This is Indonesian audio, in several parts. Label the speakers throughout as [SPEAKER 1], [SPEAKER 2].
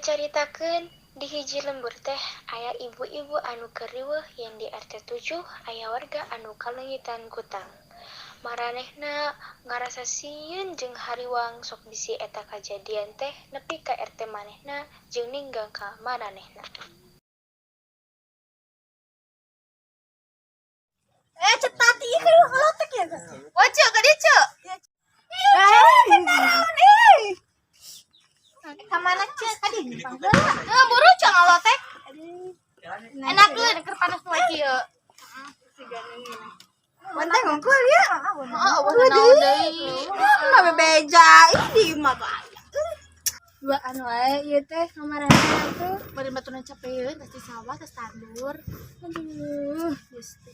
[SPEAKER 1] Caritakeun di hiji lembur teh aya ibu-ibu anu keur riweuh yen di RT 7 aya warga anu kalengitan kutang. Maranehna ngarasa sieun jeung hariwang sok bisi eta kajadian teh nepi ka RT manehna jeung ninggal ka maranehna.
[SPEAKER 2] Cepat ieu keur halotek ya.
[SPEAKER 3] Wace ka dieu, Ceu?
[SPEAKER 2] Ka mana Ceu? Ka dieu panggil.
[SPEAKER 3] Buru cang ngalotek. Enak geun keur panas mulai kieu.
[SPEAKER 2] Banteng ngungkul ya.
[SPEAKER 3] Heeh, wah naon deui.
[SPEAKER 2] Mah bebeja ini mah bahaya.
[SPEAKER 4] Dua anu wae ieu teh ngamarana tuh.
[SPEAKER 3] Bari baturan capeun tos di sawah tos tandur.
[SPEAKER 4] Aduh, Gusti.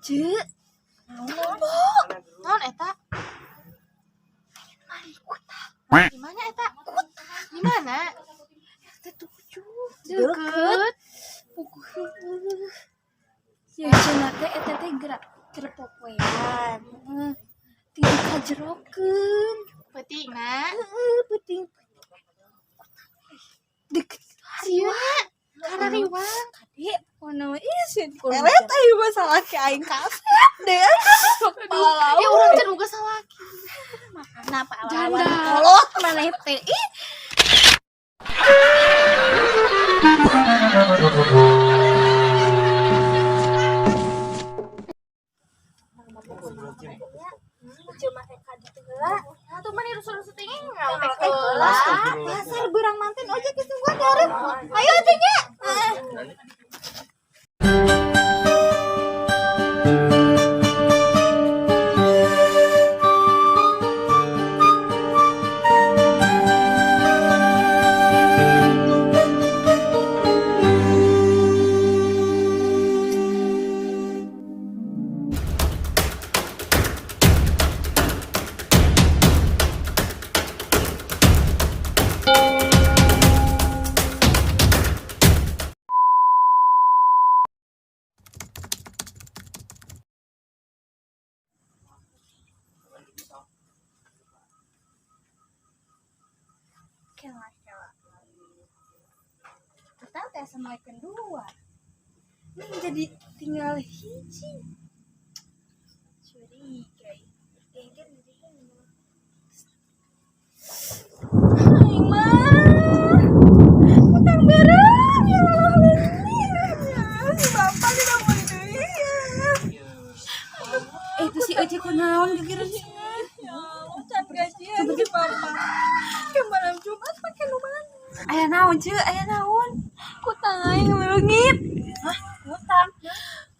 [SPEAKER 4] Ceu,
[SPEAKER 3] Naon eta? Di mana eta? Di mana? Deket.
[SPEAKER 4] ya cenah teh eta teh gerak popoyan. Tinggal kajerokeun.
[SPEAKER 3] Peutingna.
[SPEAKER 4] Penting deket
[SPEAKER 3] Sieun. Karena riwang.
[SPEAKER 4] kade ono sieun
[SPEAKER 2] Elet ayo masalah ke aing kaset deh.
[SPEAKER 3] Ya urang can boga salaki.
[SPEAKER 2] Kenapa
[SPEAKER 4] janda.
[SPEAKER 2] kolot maneh teh. Cuma eka ditu heula.
[SPEAKER 3] Atuh mah rusuh-rusuh tinggi ngalotek
[SPEAKER 2] Pasar berang manten ojek geus tungguan diarep. Ayo atuh nya.
[SPEAKER 4] Kelah. Kita teh assalamualaikum dua. Ini jadi tinggal hiji. Curiga. Genggen jadi kan. Hai mah. Utang barang ya Allah. Si bapak tidak mau deui. Itu si Ece kunaon gegeran sih. Ya Allah, can gajian si bapak. Ke malam Jumat pake lumayan. Aya naon, Ceu? Aya naon? Kutang aing leungit. Hah? Kutang?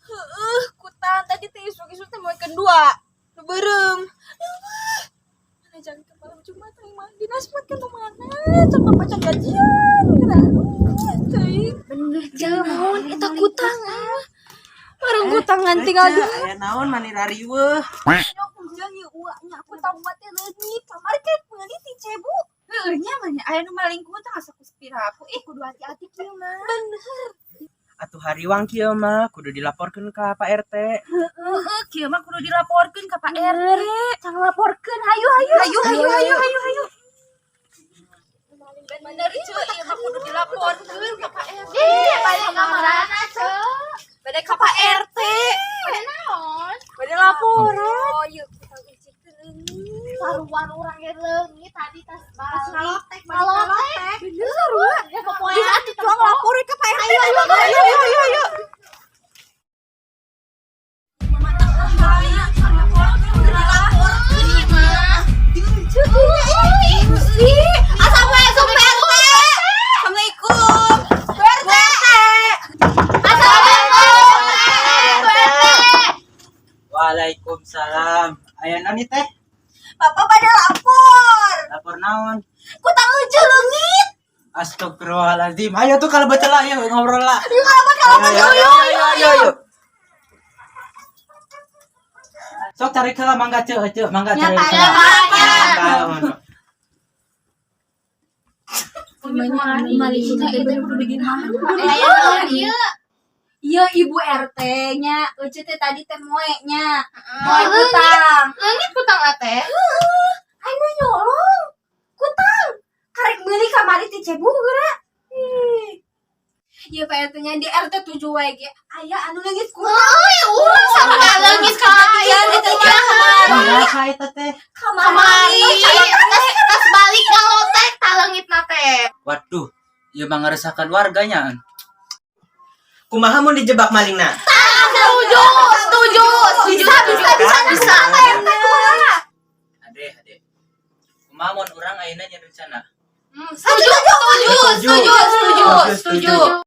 [SPEAKER 4] Heeh, kutang tadi teh isuk-isuk teh moekeun dua. Nu beureum. Mana jangan ke malam Jumat aing mah dinas make nu mana? Can bapak can gajian. Teuing. Bener jangan naon eta kutang. Barang kutangan tinggal dua.
[SPEAKER 2] Aya naon manira riweuh.
[SPEAKER 4] Ujang ieu uaknya aku tahu buat teh leungit. Kamari teh peuli ti cebu. Heueuh nya mah nya aya nu maling kutang asa ku sepira aku. Kudu hati-hati kieu mah. Bener.
[SPEAKER 2] Atuh hariwang kieu mah kudu dilaporkeun ka Pak RT.
[SPEAKER 4] Heeh, kieu mah kudu dilaporkeun ka Pak RT. Cang laporkeun. Hayu. Bener Ceu, ieu mah kudu dilaporkeun ka Pak RT.
[SPEAKER 3] Balik kamarana, Ceu.
[SPEAKER 4] Bade ka Pak RT.
[SPEAKER 3] Bade naon?
[SPEAKER 4] Bade laporan. Oh, yuk kita ucikeun.
[SPEAKER 3] Saruan urang ge leungit tadi tas balik.
[SPEAKER 4] Ngalotek.
[SPEAKER 3] Bener sarua. Ya popoe.
[SPEAKER 4] Geus atuh tuang laporin ka Pak RT. Ayo.
[SPEAKER 2] Waalaikumsalam. Aya naon teh?
[SPEAKER 4] Bapak pada lapor.
[SPEAKER 2] Lapor naon?
[SPEAKER 4] Kutang ujul leungit.
[SPEAKER 2] Astagfirullahaladzim. Ayo tuh kalau betul lah, ayo ngobrol lah. Ayo. Sok cari ke mangga Ceu, mangga cari.
[SPEAKER 4] Namanya maling kita itu kudu diginahan.
[SPEAKER 3] Aya naon ieu?
[SPEAKER 2] Iya ibu RT nya, Uci teh tadi teh moeknya. Moe kutang.
[SPEAKER 3] Leungit kutang teh.
[SPEAKER 2] Ayo nyolong. Kutang. Karek beli kamari teh cebu geura. Iya Pak RT nya di RT 7 wae ge. Aya anu leungit kutang.
[SPEAKER 3] Urang sampai leungit ka aya di tengah.
[SPEAKER 5] Berapa eta teh?
[SPEAKER 3] Kamari. Tas balik ngalotek ta leungitna teh.
[SPEAKER 5] Waduh, ieu mah ngaresakeun warganya.
[SPEAKER 6] Kumaha mun dijebak malingna?
[SPEAKER 3] Setuju. Bisa.
[SPEAKER 5] Ade. Kumaha mun urang ayeuna nya rencana?
[SPEAKER 3] Setuju.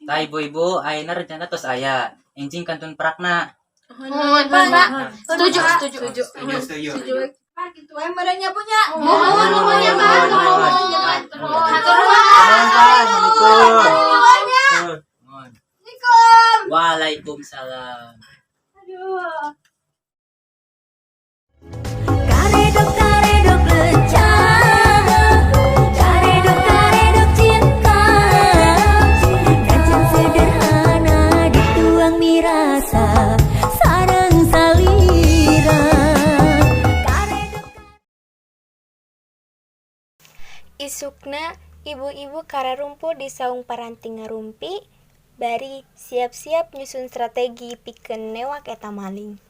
[SPEAKER 5] Tah ibu-ibu, ayeuna rencana tos aya. Enjing kantun perakna.
[SPEAKER 3] Setuju.
[SPEAKER 6] Setuju.
[SPEAKER 2] Pak kitu we merenya punya.
[SPEAKER 3] Nuhunnya Pak.
[SPEAKER 5] Mohon. Waalaikumsalam.
[SPEAKER 7] Karedok lecah, karedok cinta, kacang sederhana dituang mirasa, sareng salira.
[SPEAKER 1] Isukna ibu-ibu kararumpu di saung paranting ngarumpi, bari siap-siap nyusun strategi pikeun newak eta maling.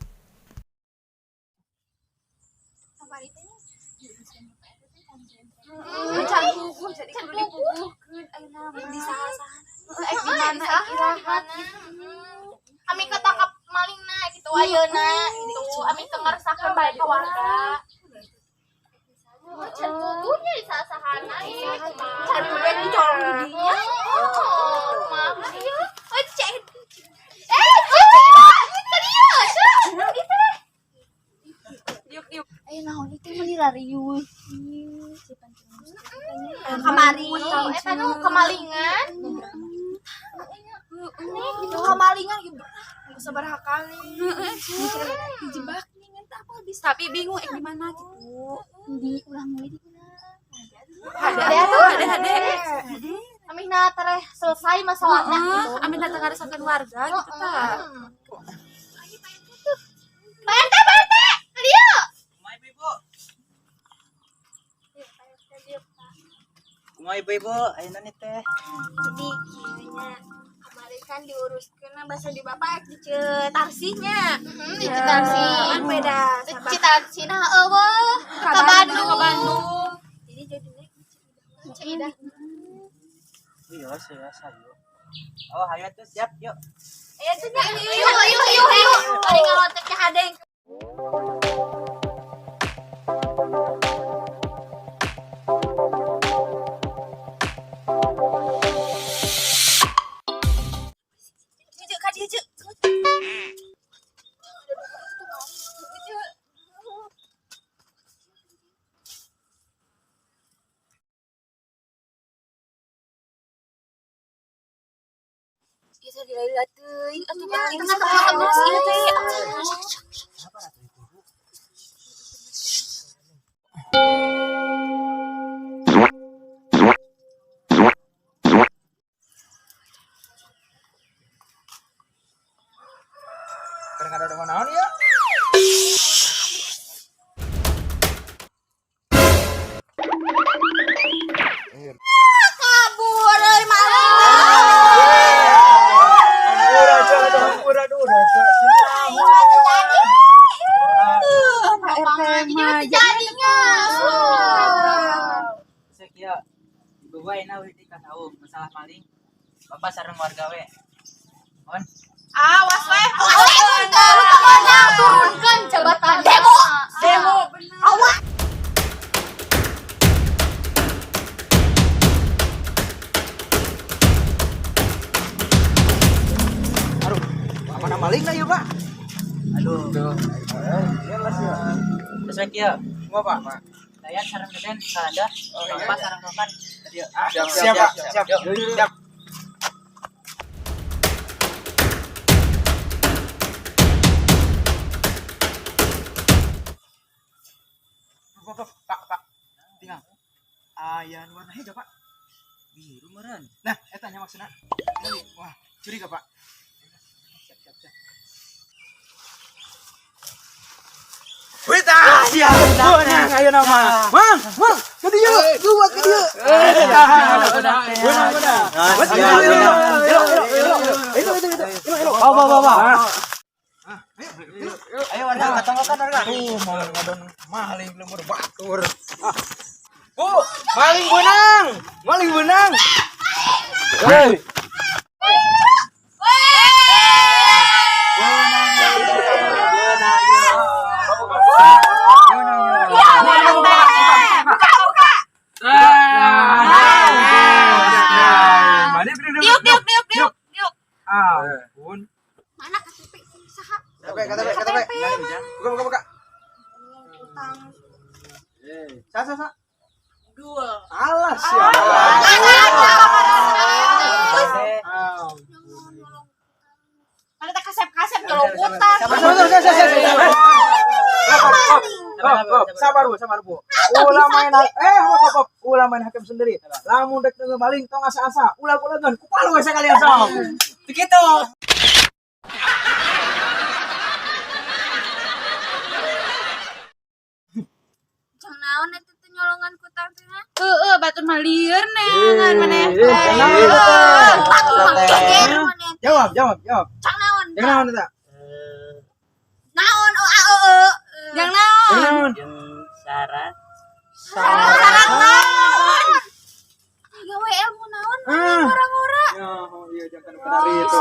[SPEAKER 3] Ami ketangkap malingna gitu ayeuna gitu. Ami teu ngaresakeun bae ka warga. Can bubunya disasahana ieu. Can bubunya dicolong di dinya. Kumaha ieu? Cek.
[SPEAKER 2] Ayo naon itu mah dilarius.
[SPEAKER 3] Kamari. Eta nu kemalingan.
[SPEAKER 2] Itu kamalingan gitu. Sabaraha kali. Dijebak nih ngentah apa bisa. Tapi bingung gimana gitu. Di ulang mulai di mana? Ada.
[SPEAKER 3] Amina tereh selesai masalahnya gitu.
[SPEAKER 2] Amin datang ngaresakeun warga gitu tah.
[SPEAKER 3] Pak RT, dia.
[SPEAKER 5] Kumaha ibu-ibu, ayeuna nih teh.
[SPEAKER 2] Jadi kieunya kemarin kan diuruskeun bahasa di bapak di Cetarsinya.
[SPEAKER 3] Di Citarsi.
[SPEAKER 2] Kan beda
[SPEAKER 3] Di
[SPEAKER 2] sama
[SPEAKER 3] Citarsi nah eueuh. Ka Bandung.
[SPEAKER 2] Jadi jadinya
[SPEAKER 3] Cidah.
[SPEAKER 5] Iya, sayo. Oh, hayu atuh siap, yuk.
[SPEAKER 2] Ayo tuh nya.
[SPEAKER 3] Yuk. Ari ngalotek ka hadeng.
[SPEAKER 2] Jujur ka dia jujur. Kita dilai-lai teuing atuh kan kita terus ieu teh.
[SPEAKER 6] Karena ada naon ya?
[SPEAKER 3] Kabur euy maling.
[SPEAKER 6] Ampura udah.
[SPEAKER 3] Jadinya.
[SPEAKER 5] Cek ya. Ibu ayeuna we di kasau masalah maling. Bapak sareng warga we. Mohon.
[SPEAKER 3] Awas weh. Turunkan jabatan demo. Awas.
[SPEAKER 6] Mana malingna yuk, Pak?
[SPEAKER 5] Aduh. Terus we kieu.
[SPEAKER 6] Gua Pak.
[SPEAKER 5] Dayat sareng Deden salanda. Bapak sareng Rokan.
[SPEAKER 6] Siap, Pak. Siap. Aya warna hijau, Pak.
[SPEAKER 5] Biru meureun.
[SPEAKER 6] Nah, eta nya maksudna. Wah, curiga, Pak. Siap. Wita, siap. Beunang ayo nama. Mang, ke dieu. Buat ke dieu. Beunang. Bawa. Ayo warga, tonggokan warga. Ngadon maling lembur batur. Maling benang. Hei.
[SPEAKER 2] Tiup.
[SPEAKER 6] Ampun.
[SPEAKER 2] Mana KTP saha?
[SPEAKER 6] KTP. Buka. Sa.
[SPEAKER 2] Dul.
[SPEAKER 6] Alas ya.
[SPEAKER 2] Mana tak kasep kalau putar.
[SPEAKER 6] Sabar bu. Ulah main hakim sendiri. Lamun dek dengan maling tong asa-asa. Ulah-ulagan kupalu asa kalian sok. Begitu.
[SPEAKER 2] Jang naon eta teh nyolongan kutang teh? Batur mah lieur neangan maneh. Batur mah geger maneh.
[SPEAKER 6] Jawab.
[SPEAKER 2] Jang naon?
[SPEAKER 6] Yang naon eta?
[SPEAKER 2] Naon? Jang naon?
[SPEAKER 5] Syarat.
[SPEAKER 2] Syarat naon? Gawe ilmu naon maneh ngora-ngora.
[SPEAKER 6] Iya jangan benar itu.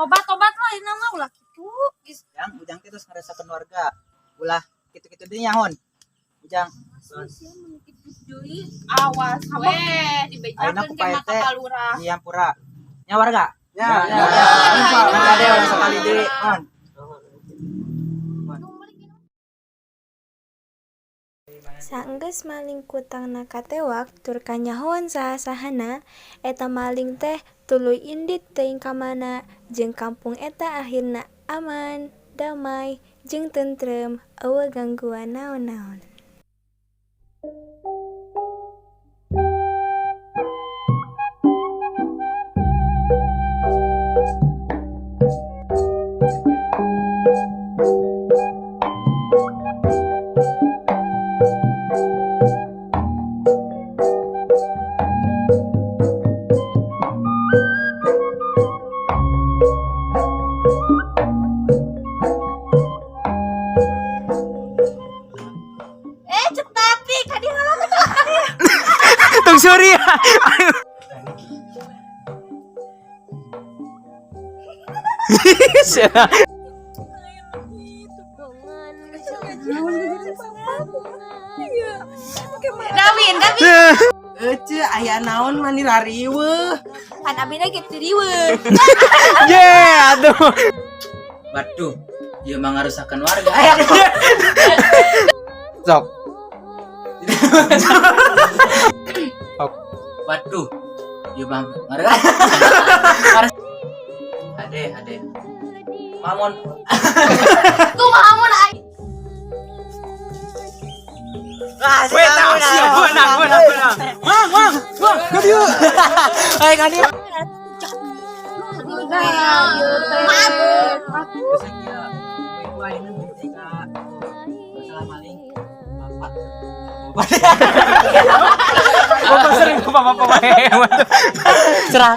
[SPEAKER 2] Tobat lah ini mah ulah kitu.
[SPEAKER 5] Ujang terus ngarasakeun warga. Ulah kitu-kitu deui nyaon. Ujang.
[SPEAKER 2] Awas we
[SPEAKER 5] Ayeuna ku
[SPEAKER 2] dibejakeun ke
[SPEAKER 5] Pak
[SPEAKER 2] maka lurah.
[SPEAKER 5] RT Nyampura. Nya warga.
[SPEAKER 6] Ya.
[SPEAKER 5] Ada orang sekali deui. Mon.
[SPEAKER 1] Saenggeus maling kutangna katewak tur kanyahoan saha-sahana eta maling teh tuluy indit teuing ka mana jeung kampung eta akhirna aman, damai, jeung tentrem, eueuh gangguan naon-naon.
[SPEAKER 6] Sorry.
[SPEAKER 2] Gawin.
[SPEAKER 4] Ece aya naon mani lariweuh.
[SPEAKER 2] Kan abina gitu riweuh.
[SPEAKER 6] Aduh.
[SPEAKER 5] Waduh, ieu mah ngarusakeun warga.
[SPEAKER 6] Sok.
[SPEAKER 5] Waduh, ieu mah Ade. Mamon.
[SPEAKER 2] Kumaha ai?
[SPEAKER 6] Siap, benang. Mang. Ke dieu. Ayo ka dieu. Bapak sering ke bapak hewan. Cerah.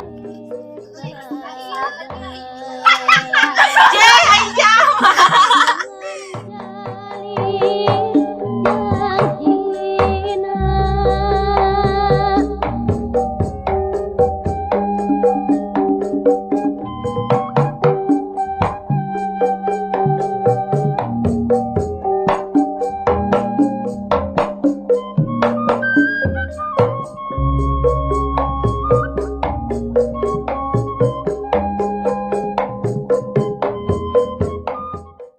[SPEAKER 2] Jeh, aja.